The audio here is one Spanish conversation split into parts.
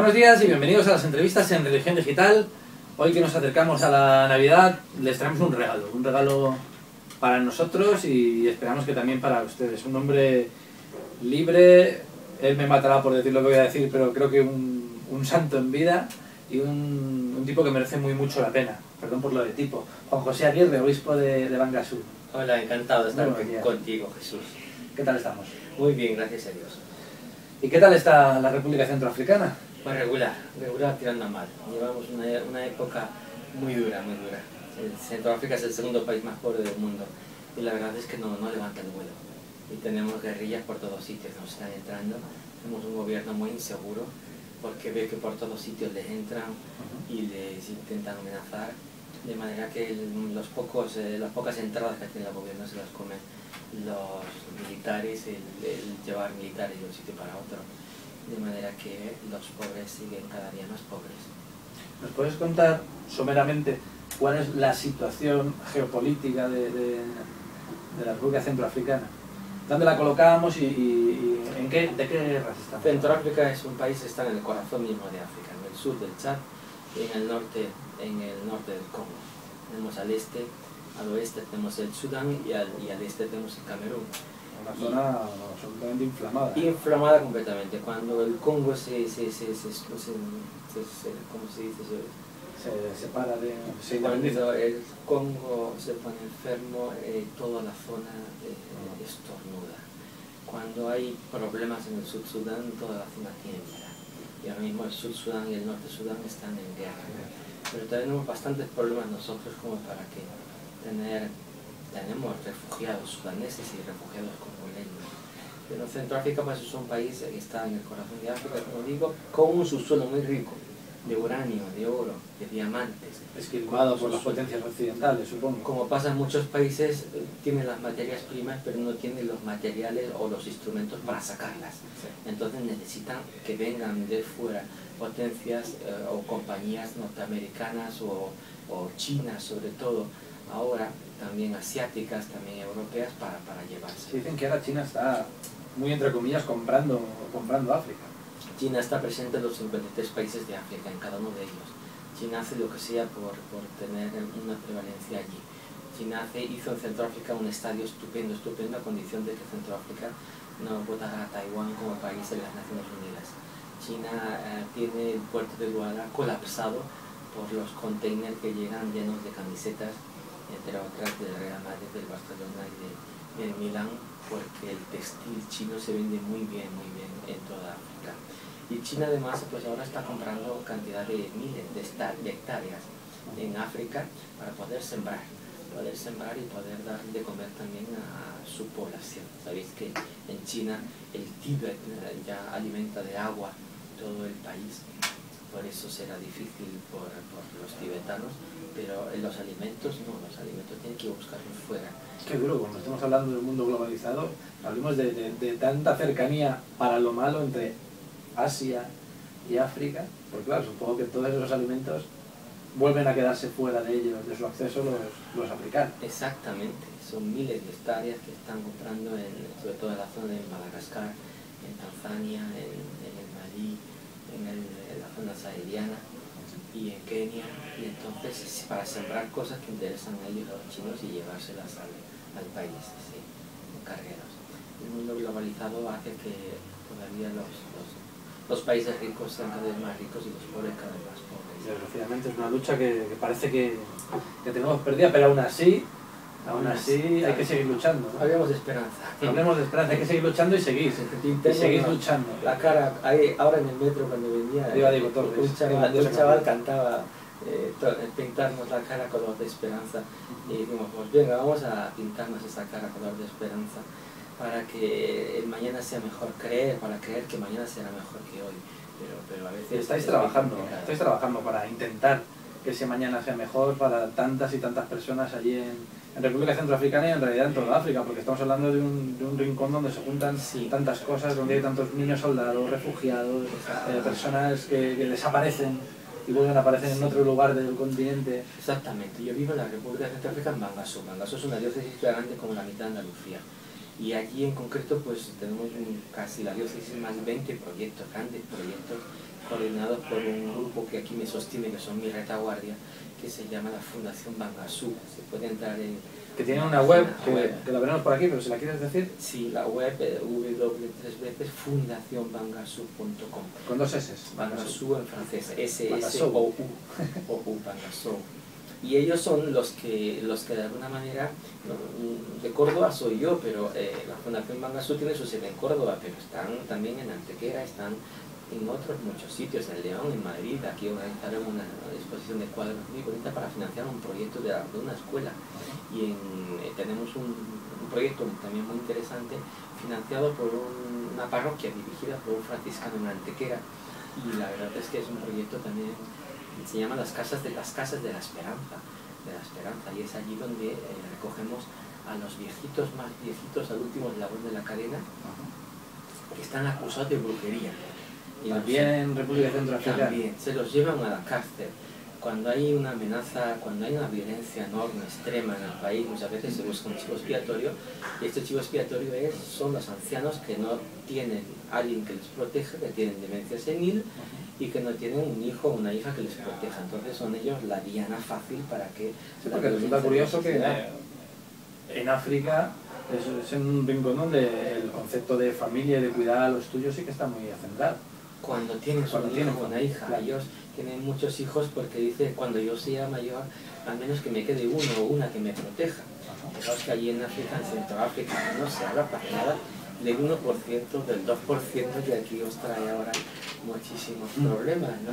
Buenos días y bienvenidos a las entrevistas en Religión Digital. Hoy que nos acercamos a la Navidad les traemos un regalo para nosotros y esperamos que también para ustedes. Un hombre libre, él me matará por decir lo que voy a decir, pero creo que un santo en vida y un tipo que merece mucho la pena. Perdón por lo de tipo. Juan José Aguirre, obispo de Bangasú. Hola, encantado de estar contigo, Jesús. ¿Qué tal estamos? Muy bien, gracias a Dios. ¿Y qué tal está la República Centroafricana? Pues regular tirando a mal. Llevamos una época muy dura. Centroáfrica es el segundo país más pobre del mundo y la verdad es que no levanta el vuelo. Y tenemos guerrillas por todos sitios, nos están entrando. Tenemos un gobierno muy inseguro porque ve que por todos sitios les entran y les intentan amenazar, de manera que las pocas entradas que tiene el gobierno se las comen los militares, el llevar militares de un sitio para otro, de manera que los pobres siguen cada día más pobres. ¿Nos puedes contar someramente cuál es la situación geopolítica de la República Centroafricana? ¿Dónde la colocamos y de qué guerras estamos? Centroáfrica es un país que está en el corazón mismo de África, en el sur del Chad y en el norte del Congo. Tenemos al oeste tenemos el Sudán y al este tenemos el Camerún. Una zona absolutamente inflamada. Inflamada completamente. Cuando el Congo ¿cómo se dice? Se separa Cuando el Congo se pone enfermo, toda la zona estornuda. Cuando hay problemas en el Sur Sudán, toda la zona tiembla. Y ahora mismo el Sur Sudán y el Norte Sudán están en guerra. Pero tenemos bastantes problemas nosotros como para que tenemos refugiados sudaneses y refugiados congoleños. Pero Centroáfrica pues, es un país que está en el corazón de África, como digo, con un subsuelo muy rico de uranio, de oro, de diamantes. Esquilmado por las potencias occidentales, supongo. Como pasa en muchos países, tienen las materias primas, pero no tienen los materiales o los instrumentos para sacarlas. Sí. Entonces necesitan que vengan de fuera potencias o compañías norteamericanas o chinas, sobre todo, ahora también asiáticas, también europeas, para llevarse. Dicen que ahora China está, muy entre comillas, comprando África. China está presente en los 53 países de África, en cada uno de ellos. China hace lo que sea por tener una prevalencia allí. China hizo en Centroáfrica un estadio estupendo, a condición de que Centroáfrica no votara a Taiwán como país en las Naciones Unidas. China tiene el puerto de Douala colapsado por los containers que llegan llenos de camisetas, entre otras del Real Madrid, del Barcelona y del Milán, porque el textil chino se vende muy bien en toda África. Y China además pues ahora está comprando cantidad de miles de hectáreas en África para poder sembrar y poder dar de comer también a su población. Sabéis que en China el Tíbet ya alimenta de agua todo el país, por eso será difícil por los tibetanos, pero en los alimentos no, los alimentos tienen que buscarlos fuera. Qué duro, cuando estamos hablando del mundo globalizado, hablemos de tanta cercanía para lo malo entre Asia y África, porque claro, supongo que todos esos alimentos vuelven a quedarse fuera de ellos, de su acceso los africanos. Exactamente, son miles de hectáreas que están comprando, sobre todo en la zona de Madagascar, en Tanzania, en el Malí, en la zona sahariana y en Kenia, y entonces para sembrar cosas que interesan a ellos, a los chinos, y llevárselas al país, sí, en cargueros. El mundo globalizado hace que todavía los países ricos sean cada vez más ricos y los pobres cada vez más pobres. Desgraciadamente es una lucha que parece que tenemos perdida, pero aún así hay que seguir luchando, ¿no? Hablemos de esperanza. Hablemos de esperanza, hay que seguir luchando y seguir luchando. La cara, ahora en el metro cuando venía, un chaval cantaba pintarnos la cara color de esperanza, y dijimos, pues venga, vamos a pintarnos esa cara color de esperanza para que el mañana sea mejor, para creer que mañana será mejor que hoy, pero a veces... Estáis trabajando para intentar que ese mañana sea mejor para tantas y tantas personas allí en República Centroafricana y en realidad en toda África, porque estamos hablando de un rincón donde se juntan tantas cosas, donde hay tantos niños soldados, refugiados, personas que desaparecen y vuelven a aparecer en otro lugar del continente. Exactamente, yo vivo en la República Centroafricana, en Bangasú. Bangasú es una diócesis grande como la mitad de Andalucía. Y allí en concreto pues tenemos casi la diócesis más de 20 proyectos, grandes proyectos, coordinados por un grupo que aquí me sostiene, que son mi retaguardia, que se llama la Fundación Bangasú. Se puede entrar en... Que tiene una web, que la veremos por aquí, pero si la quieres decir... Sí, la web www.fundacionbangasú.com. Con 2 S. Bangasú en francés, S-S-O-U, Bangasú. Y ellos son los que de alguna manera, de Córdoba soy yo, pero la Fundación Bangasú tiene su sede en Córdoba, pero están también en Antequera, están en otros muchos sitios, en León, en Madrid. Aquí organizaron una exposición de cuadros muy bonita para financiar un proyecto de una escuela. Y tenemos un proyecto también muy interesante, financiado por una parroquia dirigida por un franciscano en Antequera. Y la verdad es que es un proyecto también, se llama las casas de la esperanza, y es allí donde recogemos a los viejitos más viejitos, al último eslabón de la cadena, que están acusados de brujería. Y también en República Centroafricana. También, se los llevan a la cárcel. Cuando hay una amenaza, cuando hay una violencia enorme, extrema en el país, muchas veces se busca un chivo expiatorio, y este chivo expiatorio son los ancianos que no tienen alguien que les proteja, que tienen demencia senil, y que no tienen un hijo o una hija que les proteja. Entonces son ellos la diana fácil para que... Sí, porque resulta curioso que en África es un rincón donde el concepto de familia y de cuidar a los tuyos sí que está muy acendrado. Cuando tienes un hijo o una hija, claro. Ellos tienen muchos hijos porque dice, cuando yo sea mayor, al menos que me quede uno o una que me proteja. Fijaos que allí en África, en Centroáfrica, no se habla para nada del 1%, del 2% que aquí os trae ahora muchísimos problemas, ¿no?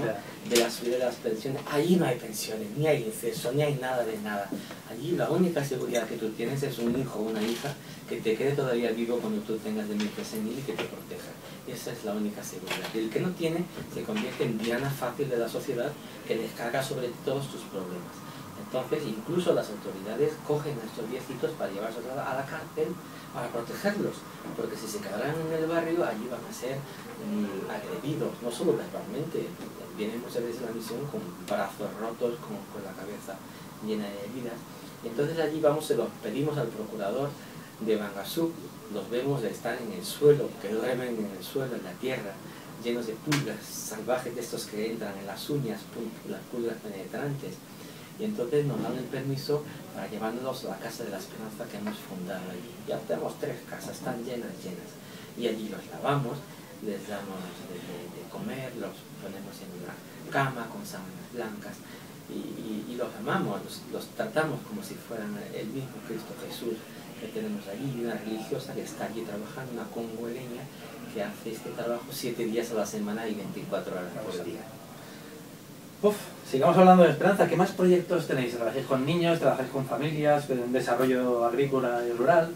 De la subida de las pensiones. Allí no hay pensiones, ni hay incesto, ni hay nada de nada. Allí la única seguridad que tú tienes es un hijo o una hija que te quede todavía vivo cuando tú tengas demencia senil y que te proteja. Esa es la única seguridad. Y el que no tiene se convierte en diana fácil de la sociedad que descarga sobre todos tus problemas. Entonces, incluso las autoridades cogen a estos viejitos para llevarlos a la cárcel para protegerlos, porque si se quedaran en el barrio, allí van a ser agredidos, no solo verbalmente, vienen muchas veces a la misión con brazos rotos, con la cabeza llena de heridas. Y entonces allí vamos, se los pedimos al procurador de Bangasú, los vemos estar en el suelo, que duermen en el suelo, en la tierra, llenos de pulgas salvajes de estos que entran en las uñas, las pulgas penetrantes. Y entonces nos dan el permiso para llevarnos a la Casa de la Esperanza que hemos fundado allí. Ya tenemos 3 casas, están llenas. Y allí los lavamos, les damos de comer, los ponemos en una cama con sábanas blancas y los amamos, los tratamos como si fueran el mismo Cristo Jesús que tenemos allí. Una religiosa que está allí trabajando, una congoleña que hace este trabajo 7 días a la semana y 24 horas por día. Sigamos hablando de esperanza. ¿Qué más proyectos tenéis? ¿Trabajáis con niños? ¿Trabajáis con familias? ¿En desarrollo agrícola y rural?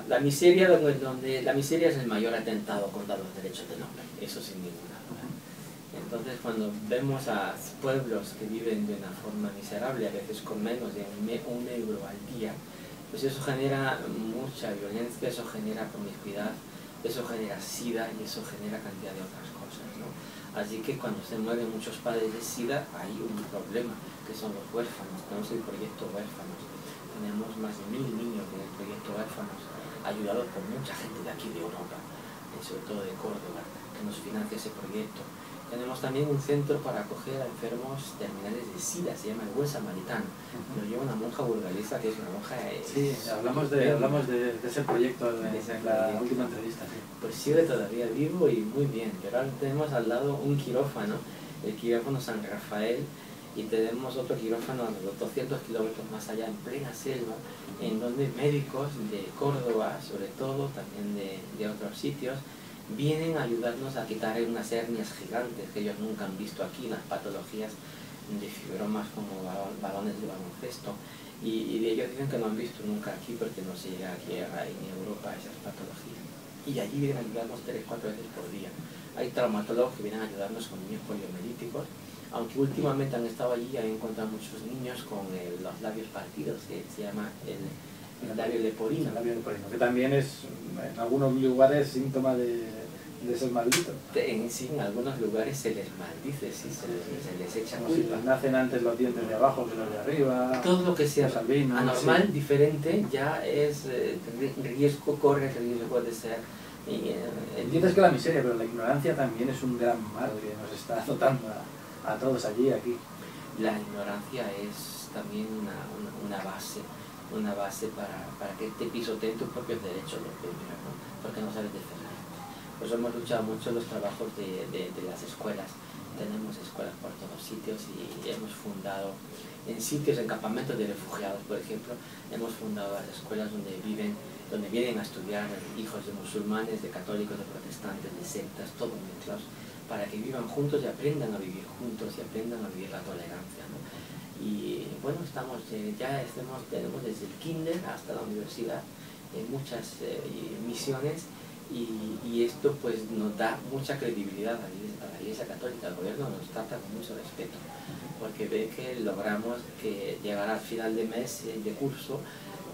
La miseria es el mayor atentado contra los derechos del hombre, eso sin ninguna duda. Entonces cuando vemos a pueblos que viven de una forma miserable, a veces con menos de un euro al día, pues eso genera mucha violencia, eso genera promiscuidad, eso genera sida y eso genera cantidad de otras cosas, ¿no? Así que cuando se mueven muchos padres de SIDA hay un problema, que son los huérfanos. Tenemos el proyecto Huérfanos. Tenemos más de 1000 niños en el proyecto Huérfanos, ayudados por mucha gente de aquí de Europa, sobre todo de Córdoba, que nos financia ese proyecto. Tenemos también un centro para acoger a enfermos terminales de SIDA, se llama el Buen Samaritano. Lo lleva una monja burgalesa, que es una monja... Sí, hablamos de ese proyecto en la última entrevista. Sí. Pues sigue todavía vivo y muy bien, pero ahora tenemos al lado un quirófano, el quirófano San Rafael, y tenemos otro quirófano a los 200 kilómetros más allá, en plena selva, en donde médicos de Córdoba, sobre todo, también de otros sitios, vienen a ayudarnos a quitar unas hernias gigantes que ellos nunca han visto aquí, unas patologías de fibromas como balones de baloncesto, y ellos dicen que no han visto nunca aquí porque no se llega aquí en Europa esas patologías. Y allí vienen a ayudarnos 3-4 veces por día. Hay traumatólogos que vienen a ayudarnos con niños poliomelíticos, aunque últimamente han estado allí y han encontrado muchos niños con los labios partidos, que se llama el labio leporino. El labio leporino, que también es en algunos lugares síntoma de de ser maldito. Sí, en algunos lugares se les maldice, sí, se les echa Como si culpa. nacen antes los dientes de abajo que los de arriba. Todo lo que sea los albinos, anormal, sí. diferente, ya es riesgo, corre riesgo de ser. Entiendes que la miseria, pero la ignorancia también es un gran mal que nos está azotando a todos allí, aquí. La ignorancia es también una base para que te pisoteen tus propios derechos, lo primero, ¿no? Porque no sabes defenderte. Pues hemos luchado mucho en los trabajos de las escuelas. Tenemos escuelas por todos sitios y hemos fundado, en sitios, en campamentos de refugiados, por ejemplo, hemos fundado las escuelas donde vienen a estudiar hijos de musulmanes, de católicos, de protestantes, de sectas, todos mezclados, para que vivan juntos y aprendan a vivir juntos y aprendan a vivir la tolerancia, ¿no? Y bueno, tenemos desde el kinder hasta la universidad en muchas misiones y esto pues nos da mucha credibilidad a la Iglesia Católica. El gobierno nos trata con mucho respeto porque ve que logramos llegar al final de mes de curso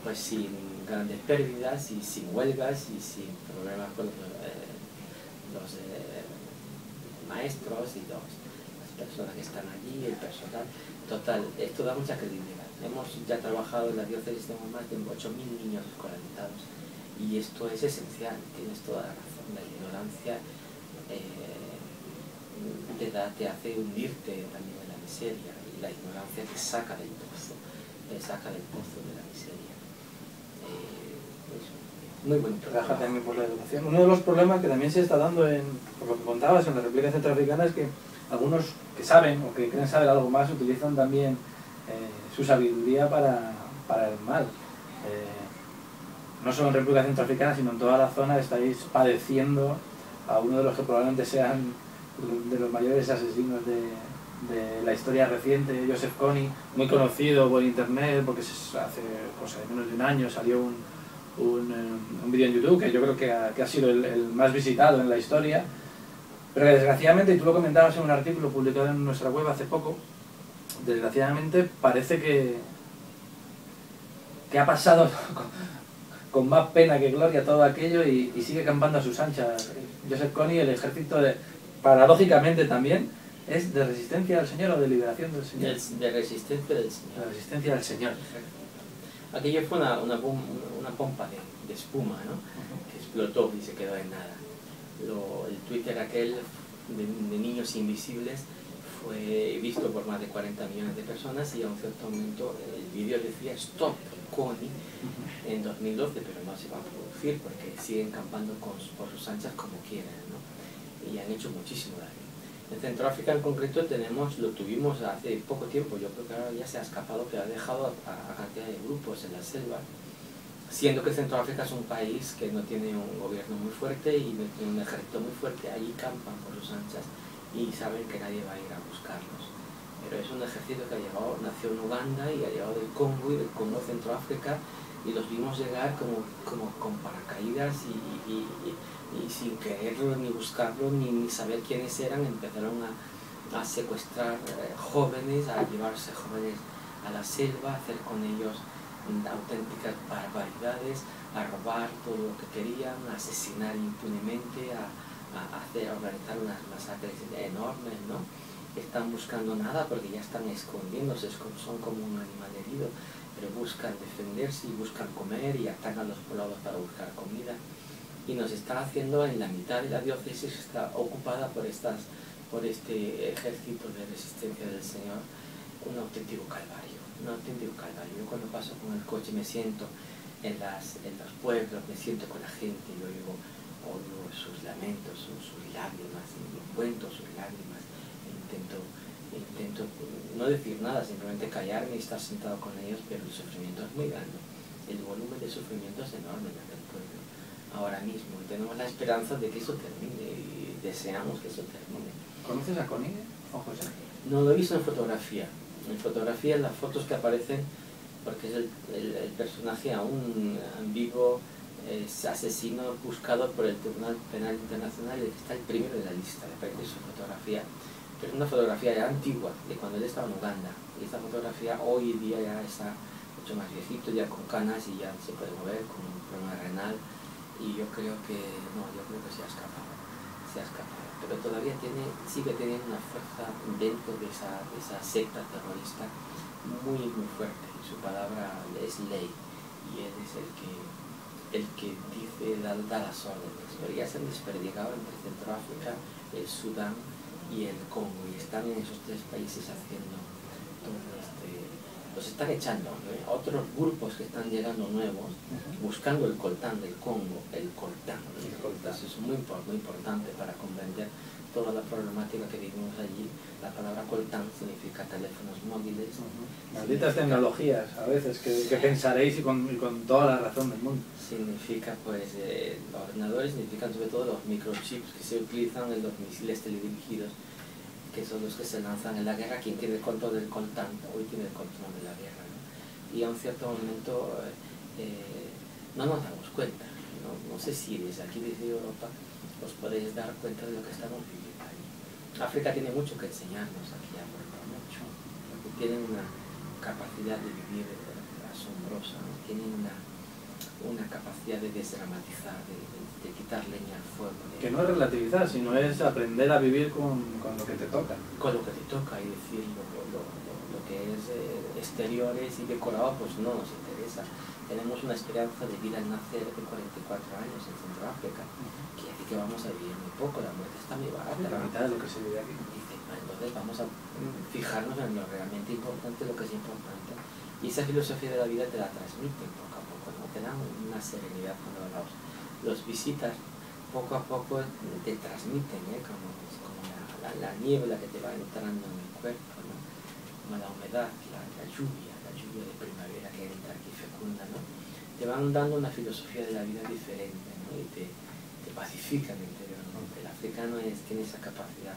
pues sin grandes pérdidas y sin huelgas y sin problemas con los maestros y las personas que están allí, el personal. Total, esto da mucha credibilidad. Hemos ya trabajado en la diócesis, tenemos más de 8.000 niños escolarizados y esto es esencial, tienes toda la razón. La ignorancia te hace hundirte también en la miseria y la ignorancia te saca del pozo de la miseria. Muy bonito. Trabaja también por la educación. Uno de los problemas que también se está dando, por lo que contabas, en la República Centroafricana es que algunos que saben o que creen saber algo más utilizan también su sabiduría para el mal. No solo en República Centroafricana, sino en toda la zona estáis padeciendo a uno de los que probablemente sean de los mayores asesinos de la historia reciente, Joseph Kony, muy conocido por internet, porque hace cosa de menos de un año salió un vídeo en YouTube que yo creo que ha sido el más visitado en la historia, pero que desgraciadamente, y tú lo comentabas en un artículo publicado en nuestra web hace poco, desgraciadamente parece que ha pasado con más pena que gloria todo aquello y sigue campando a sus anchas. Joseph Kony, el ejército paradójicamente también, ¿es de resistencia al Señor o de liberación del Señor? De resistencia del Señor. De resistencia del Señor. Aquello fue una pompa de espuma, ¿no? Que explotó y se quedó en nada. El Twitter aquel de niños invisibles fue visto por más de 40 millones de personas y a un cierto momento el vídeo decía Stop Kony en 2012, pero no se va a producir porque siguen campando por sus anchas como quieren, ¿no? Y han hecho muchísimo daño. En Centroáfrica en concreto lo tuvimos hace poco tiempo, yo creo que ahora ya se ha escapado, pero ha dejado a cantidad de grupos en la selva, siendo que Centroáfrica es un país que no tiene un gobierno muy fuerte y no tiene un ejército muy fuerte, allí campan por sus anchas y saben que nadie va a ir a buscarlos. Pero es un ejército que nació en Uganda y ha llegado del Congo y del Congo a Centroáfrica y los vimos llegar como con paracaídas y sin quererlo ni buscarlo ni saber quiénes eran, empezaron a secuestrar jóvenes, a llevarse jóvenes a la selva, a hacer con ellos auténticas barbaridades, a robar todo lo que querían, a asesinar impunemente, a organizar unas masacres enormes, ¿no? Están buscando nada porque ya están escondiéndose, son como un animal herido, pero buscan defenderse y buscan comer y atacan a los poblados para buscar comida. Y nos está haciendo, en la mitad de la diócesis está ocupada por este ejército de resistencia del Señor, un auténtico calvario. Yo cuando paso con el coche me siento en los pueblos, me siento con la gente, yo oigo sus lamentos, sus lágrimas, cuento sus lágrimas, intento no decir nada, simplemente callarme y estar sentado con ellos, pero el sufrimiento es muy grande, el volumen de sufrimiento es enorme en aquel pueblo, ahora mismo, y tenemos la esperanza de que eso termine, y deseamos que eso termine. ¿Conoces a Kony o José? No lo he visto en fotografía, en las fotos que aparecen, porque es el personaje aún vivo, es asesino buscado por el Tribunal Penal Internacional, y está el primero de la lista, me parece su fotografía, pero es una fotografía ya antigua, de cuando él estaba en Uganda, y esta fotografía hoy en día ya está mucho más viejito, ya con canas y ya se puede mover, con un problema renal, y yo creo que se ha escapado. se ha escapado, pero todavía sigue teniendo una fuerza dentro de esa secta terrorista muy fuerte, y su palabra es ley, y él es el que dice, da las órdenes, pero ya se han desperdigado entre Centroáfrica, el Sudán y el Congo, y están en esos tres países haciendo todo los están echando, ¿no? Otros grupos que están llegando nuevos, buscando el coltán del Congo, el coltán. Eso es muy importante para comprender toda la problemática que vivimos allí. La palabra coltán significa teléfonos móviles. Malditas tecnologías, a veces, que pensaréis y con toda la razón del mundo. Significa, pues, los ordenadores significan sobre todo los microchips que se utilizan en los misiles teledirigidos, que son los que se lanzan en la guerra. Quien tiene el control del coltán hoy tiene el control de la guerra, ¿no? Y a un cierto momento no nos damos cuenta, no sé si desde aquí, desde Europa, os podéis dar cuenta de lo que estamos viviendo allí. África tiene mucho que enseñarnos aquí, mucho, porque tienen una capacidad de vivir asombrosa, ¿no? Tienen una capacidad de desdramatizar, de quitar leña al fuego. Que no es relativizar, sino es aprender a vivir con lo que te toca. Con lo que te toca, y decir lo que es exteriores y decorado, pues no nos interesa. Tenemos una esperanza de vida al nacer de 44 años en Centroáfrica, que hace que vamos a vivir muy poco, la muerte está muy barata. La mitad de lo que se vive aquí. Dice, entonces vamos a fijarnos en lo realmente importante, lo que es importante. Y esa filosofía de la vida te la transmiten poco a poco, ¿no? Te dan una serenidad cuando los visitas, poco a poco te transmiten, como la niebla que te va entrando en el cuerpo, ¿no? Como la humedad, la lluvia de primavera que entra aquí fecunda, ¿no? Te van dando una filosofía de la vida diferente, ¿no? Y te pacifican interiormente. El africano tiene esa capacidad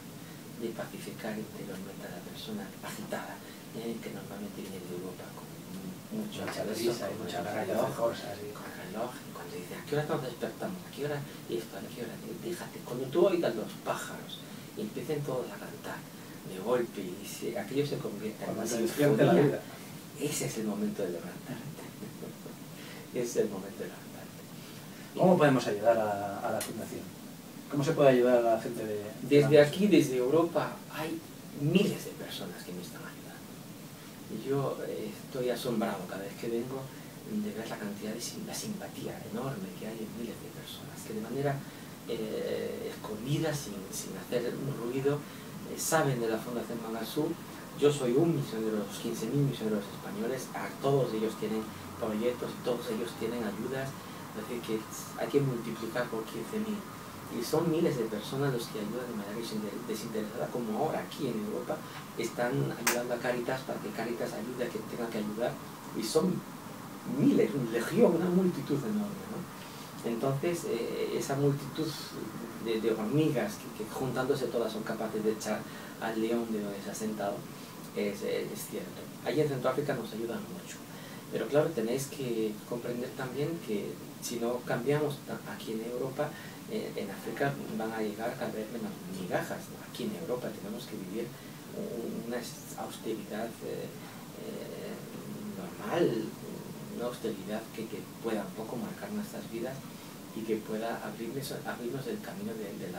de pacificar interiormente a la persona agitada, que normalmente viene de Europa con mucha prisa y mucha reloj, con reloj, y cuando dice, ¿a qué hora nos despertamos? ¿A qué hora esto? ¿A qué hora? Fíjate, cuando tú oigas los pájaros y empiecen todos a cantar de golpe y aquello se convierte en una sinfonía, ese es el momento de levantarte. Ese es el momento de levantarte. ¿Cómo podemos ayudar a la fundación? ¿Cómo se puede ayudar a la gente de Desde aquí, desde Europa, hay miles de personas que me están ayudando. Y yo estoy asombrado cada vez que vengo de ver la cantidad de la simpatía enorme que hay en miles de personas, que de manera escondida, sin hacer ruido, saben de la Fundación Mangasú. Yo soy un misionero de los 15.000 misioneros españoles, todos ellos tienen proyectos y todos ellos tienen ayudas, es decir, que hay que multiplicar por 15.000. Y son miles de personas los que ayudan de manera desinteresada, como ahora aquí en Europa están ayudando a Cáritas para que Cáritas ayude a quien tenga que ayudar, y son miles, una legión, una multitud enorme, ¿no? Entonces, esa multitud de hormigas que juntándose todas son capaces de echar al león de donde se ha sentado, es cierto. Allí en Centroáfrica nos ayudan mucho, pero claro, tenéis que comprender también que si no cambiamos aquí en Europa, en África van a llegar a ver menos migajas. Aquí en Europa tenemos que vivir una austeridad normal, una austeridad que pueda un poco marcar nuestras vidas y que pueda abrirnos el camino de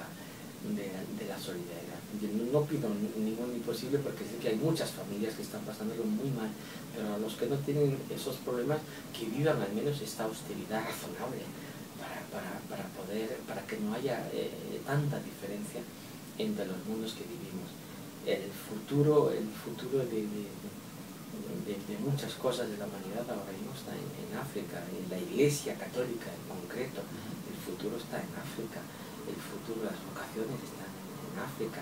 la solidaridad. Yo no pido ningún imposible, porque sé que hay muchas familias que están pasándolo muy mal, pero a los que no tienen esos problemas, que vivan al menos esta austeridad razonable para que no haya tanta diferencia entre los mundos que vivimos. El futuro de muchas cosas de la humanidad ahora mismo está en África, en la Iglesia Católica en concreto. El futuro está en África, el futuro de las vocaciones están en África,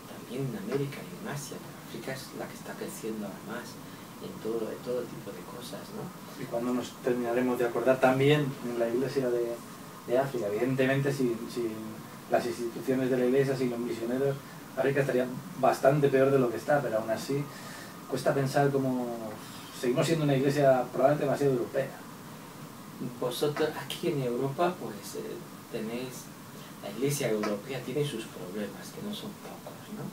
también en América y en Asia. África es la que está creciendo ahora más en todo tipo de cosas, ¿no? Y cuando nos terminaremos de acordar también en la Iglesia de África, evidentemente sin las instituciones de la Iglesia, sin los misioneros, África estaría bastante peor de lo que está, pero aún así cuesta pensar cómo seguimos siendo una iglesia probablemente demasiado europea. Vosotros aquí en Europa, pues tenéis, la iglesia europea tiene sus problemas, que no son pocos, ¿no?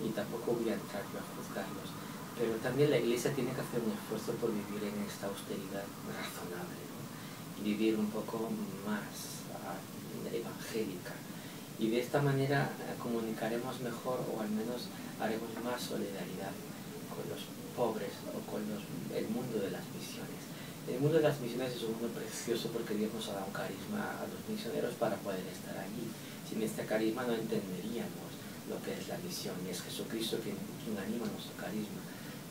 Y tampoco voy a entrar yo a juzgarlos, pero también la iglesia tiene que hacer un esfuerzo por vivir en esta austeridad razonable, ¿no? Vivir un poco más evangélica, y y de esta manera comunicaremos mejor, o al menos haremos más solidaridad con los pobres o con el mundo de las misiones. El mundo de las misiones es un mundo precioso porque Dios nos ha dado un carisma a los misioneros para poder estar allí. Sin este carisma no entenderíamos lo que es la misión, y es Jesucristo quien anima nuestro carisma.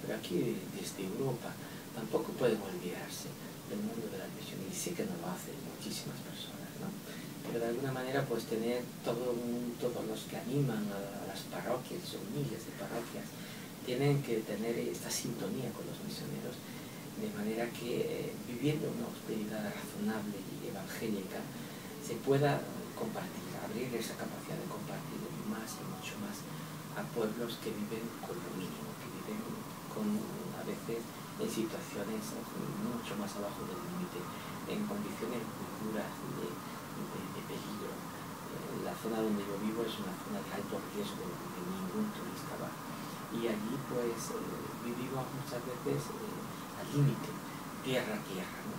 Pero aquí, desde Europa, tampoco podemos olvidarse del mundo de las misiones, y sí que nos lo hacen muchísimas personas, ¿no? Pero de alguna manera, pues tener todos los que animan a las parroquias, son miles de parroquias, tienen que tener esta sintonía con los misioneros, de manera que viviendo una hospitalidad razonable y evangélica se pueda compartir, abrir esa capacidad de compartir más y mucho más a pueblos que viven con lo mínimo, que viven a veces en situaciones mucho más abajo del límite, en condiciones muy duras de peligro. La zona donde yo vivo es una zona de alto riesgo, donde ningún turista va. Y allí pues vivimos muchas veces al límite, tierra a tierra, ¿no?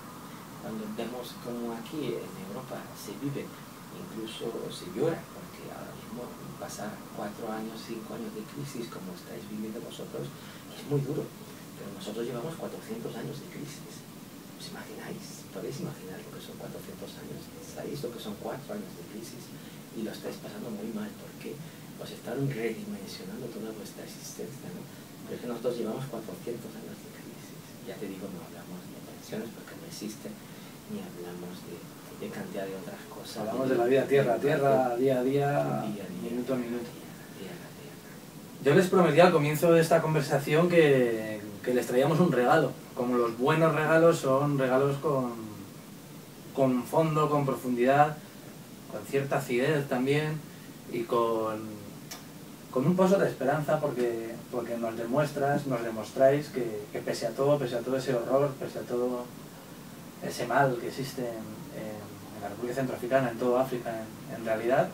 Cuando vemos como aquí en Europa se vive, incluso se llora, porque ahora mismo pasar 4 años, 5 años de crisis como estáis viviendo vosotros es muy duro, pero nosotros llevamos 400 años de crisis. ¿Os imagináis? ¿Podéis imaginar lo que son 400 años? ¿Sabéis lo que son 4 años de crisis? Y lo estáis pasando muy mal, porque os están redimensionando toda vuestra existencia, ¿no? Pero es que nosotros llevamos 400 años de crisis. Ya te digo, no hablamos de pensiones porque no existen, ni hablamos de cantidad de otras cosas. Hablamos de la vida tierra a tierra, día a día, minuto a minuto. Yo les prometí al comienzo de esta conversación que les traíamos un regalo. Como los buenos regalos son regalos con fondo, con profundidad, con cierta acidez también, y con un pozo de esperanza, porque nos demostráis que pese a todo ese horror, pese a todo ese mal que existe en la República Centroafricana, en toda África, en realidad,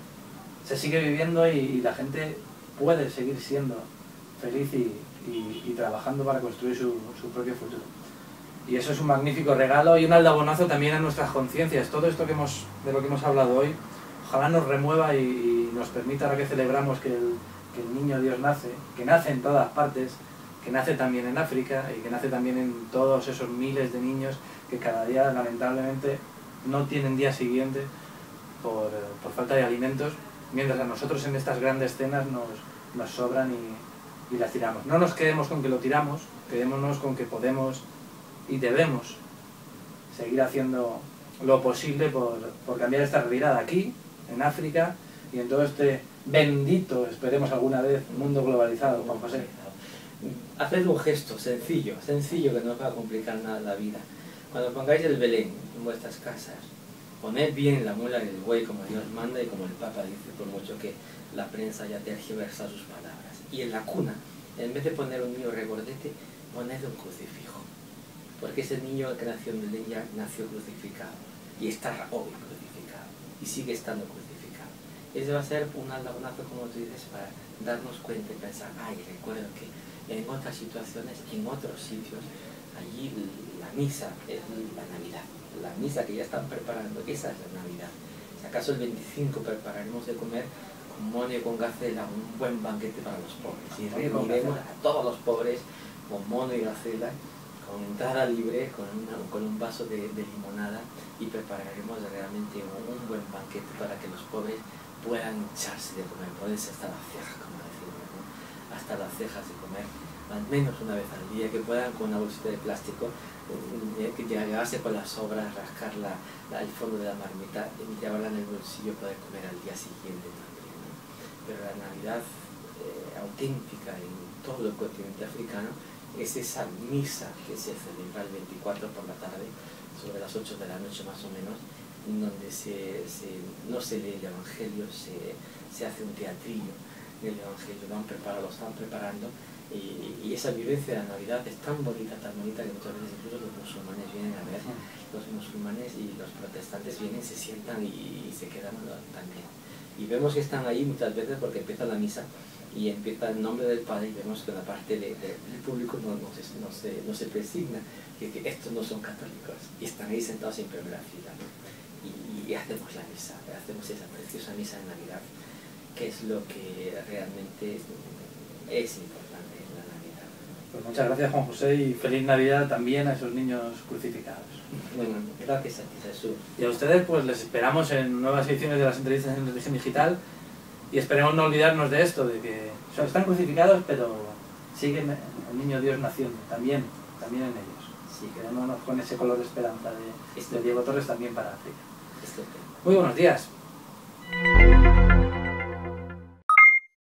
se sigue viviendo y la gente puede seguir siendo feliz y trabajando para construir su propio futuro. Y eso es un magnífico regalo y un aldabonazo también a nuestras conciencias. Todo esto de lo que hemos hablado hoy, ojalá nos remueva y nos permita, ahora que celebramos que el niño Dios nace, que nace en todas partes, que nace también en África y que nace también en todos esos miles de niños que cada día lamentablemente no tienen día siguiente por falta de alimentos, mientras a nosotros en estas grandes cenas nos sobran y las tiramos. No nos quedemos con que lo tiramos, quedémonos con que podemos y debemos seguir haciendo lo posible por cambiar esta realidad aquí, en África, y en todo este bendito, esperemos alguna vez, mundo globalizado, Juan José. Haced un gesto sencillo, que no os va a complicar nada la vida. Cuando pongáis el Belén en vuestras casas, poned bien la mula del buey como Dios manda y como el Papa dice, por mucho que la prensa haya tergiversado sus palabras. Y en la cuna, en vez de poner un niño regordete, poned un crucifijo. Porque ese niño que nació en Belén ya nació crucificado. Y está hoy crucificado. Y sigue estando crucificado. Ese va a ser un aldabonazo, como tú dices, para darnos cuenta y pensar, ay, recuerdo que en otras situaciones, en otros sitios, allí la misa es la Navidad. La misa que ya están preparando, esa es la Navidad. Si acaso el 25 prepararemos de comer con mono y con gacela un buen banquete para los pobres. Y reuniremos a todos los pobres con mono y gacela, con entrada libre, con un vaso de limonada, y prepararemos realmente un buen banquete para que los pobres puedan hincharse de comer, poderse hasta las cejas, como decimos, ¿no? Hasta las cejas de comer, al menos una vez al día, que puedan con una bolsita de plástico que llevarse por las sobras, rascar el fondo de la marmita y llevarla en el bolsillo, poder comer al día siguiente también, ¿no? Pero la Navidad auténtica en todo el continente africano es esa misa que se celebra el 24 por la tarde, sobre las 8 de la noche más o menos, donde no se lee el Evangelio, se hace un teatrillo del Evangelio, lo están preparando, y esa vivencia de la Navidad es tan bonita que muchas veces incluso los musulmanes vienen a ver, los musulmanes y los protestantes vienen, se sientan y se quedan también. Y vemos que están ahí muchas veces porque empieza la misa y empieza en nombre del Padre, y vemos que la parte del público no se presigna, que estos no son católicos, y están ahí sentados en primera fila, ¿no? Y hacemos la misa, hacemos esa preciosa misa de Navidad, que es lo que realmente es importante en la Navidad. Pues muchas gracias, Juan José, y feliz Navidad también a esos niños crucificados. Bueno, gracias a ti, Jesús. Y a ustedes pues les esperamos en nuevas ediciones de las entrevistas en Religión Digital y esperemos no olvidarnos de esto, de que están crucificados pero siguen el niño Dios naciendo, también en ellos. Sí, quedémonos con ese color de esperanza de Diego Torres también para África. Muy buenos días.